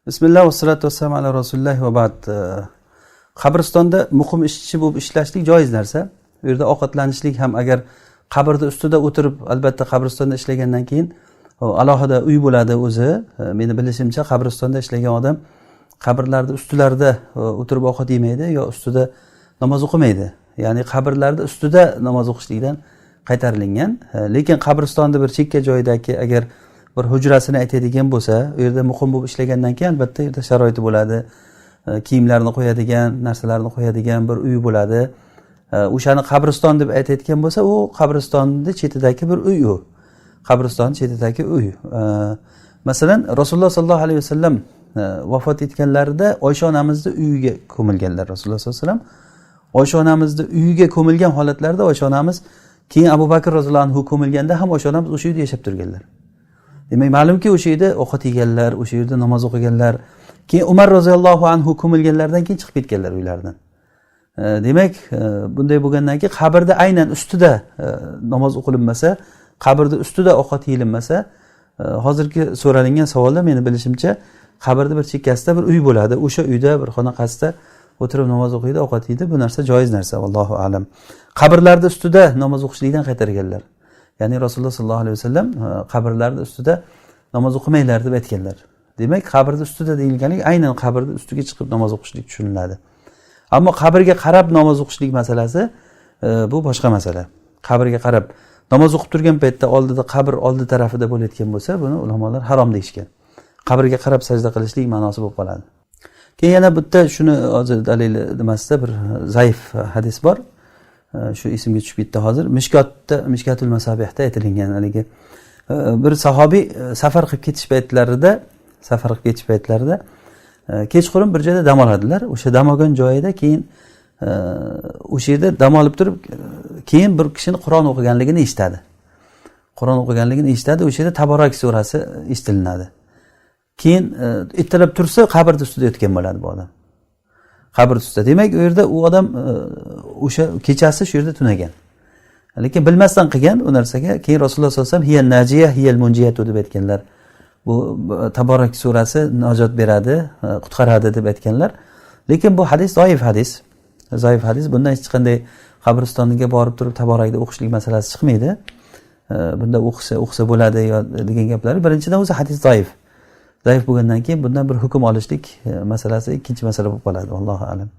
Bismillah va salatu vassalamu ala rasulilloh va ba'd. Qabristonda muqim ishchi bo'lib ishlashlik joiz narsa. U yerda ovqatlanishlik ham agar qabrda ustida o'tirib, albatta qabristonda ishlagandan keyin alohida uy bo'ladi o'zi. Meni bilishimcha qabristonda ishlagan odam qabrlarda ustilarida o'tirib ovqat yemaydi yo ustida namoz o'qimaydi. Ya'ni qabrlarda ustida namoz o'qishlikdan qaytarilgan. Lekin qabristonda bir chekka joydagi agar bir hujrasini aytadigan bo'lsa, u yerda muqim bo'lib ishlagandan keyin albatta yerda sharoiti bo'ladi. Kiyimlarini qo'yadigan, narsalarni qo'yadigan bir uy bo'ladi. O'shani qabriston deb aytayotgan bo'lsa, u qabristonni chetidagi bir uy u. Qabriston chetidagi uy. Masalan, Rasululloh sollallohu alayhi vasallam vafot etganlarida Oysha onamizni uyiga ko'milganlar. Rasululloh sollallohu alayhi vasallam Oysha onamizni uyiga ko'milgan holatlarda Oysha onamiz keyin Abu Bakr roziyallohu anhu ko'milganda ham Oysha onamiz o'sha uyda yashab turganlar. Demak, ma'lumki o'sha yerda ovqat yeganlar, o'sha yerda namoz o'qiganlar. Keyin Umar roziyallohu anhu ko'milganlardan keyin chiqib ketganlar uylaridan. Demak, bunday bo'lgandan keyin qabrda aynan ustida namoz o'qilinmasa, qabrda ustida ovqat yeyilinmasa, hozirgi so'ralingan savolda meni bilishimcha qabrda bir chekkasida bir uy bo'ladi. O'sha uyda bir xonaqasida o'tirib namoz o'qiydi, ovqat yeydi. Bu narsa joiz narsa, vallohu a'lam. Qabrlarda ustida namoz o'qishlikdan qaytarganlar. Ya'ni Rasululloh sollallohu alayhi vasallam qabrlarda ustida namoz o'qimanglar deb aytganlar. Demak, qabrda ustida deyilganlik aynan qabrda ustiga chiqib namoz o'qishlik tushuniladi. Ammo qabrga qarab namoz o'qishlik masalasi bu boshqa masala. Qabrga qarab namoz o'qib turgan paytda oldida qabr oldi tarafida bo'layotgan bo'lsa, buni ulamolar harom deyishgan. Qabrga qarab sajda qilishlik ma'nosi bo'lib qoladi. Keyin yana bitta shuni hozir dalili nimasida bir zaif hadis bor. Shu ismga tushib ketdi hozir. Mishkatul Masabihda aytilgan haligi bir sahobiy safar qilib ketish paytlarida kechqurun bir joyda dam oladilar. O'sha dam olgan joyida keyin o'sha yerda dam olib turib keyin bir kishini Qur'on o'qiganligini eshitadi. O'sha yerda Taborak surasi eshitilinadi. Keyin ertalab tursa qabrda ustida yotgan bo'ladi bu odam. Qabr ustida. Demak, u yerda u odam o'sha kechasi shu yerda tunagan. Lekin bilmasdan qilgan u narsaga keyin Rasululloh sollallohu alayhi vasallam hiyal najiya hiyal munjiyatu deb aytganlar. Bu Taborak surasi najot beradi, qutqaradi deb aytganlar. Lekin bu hadis zaif hadis. Bundan hech qanday qabristonga borib turib Taborakda o'qishlik masalasi chiqmaydi. Bunda o'qisa bo'ladi yo degan gaplar. Birinchidan o'zi hadis zaif. Zaif bo'lgandan keyin bundan bir hukm olishlik masalasi ikkinchi masala bo'lib qoladi. Allohu a'lam.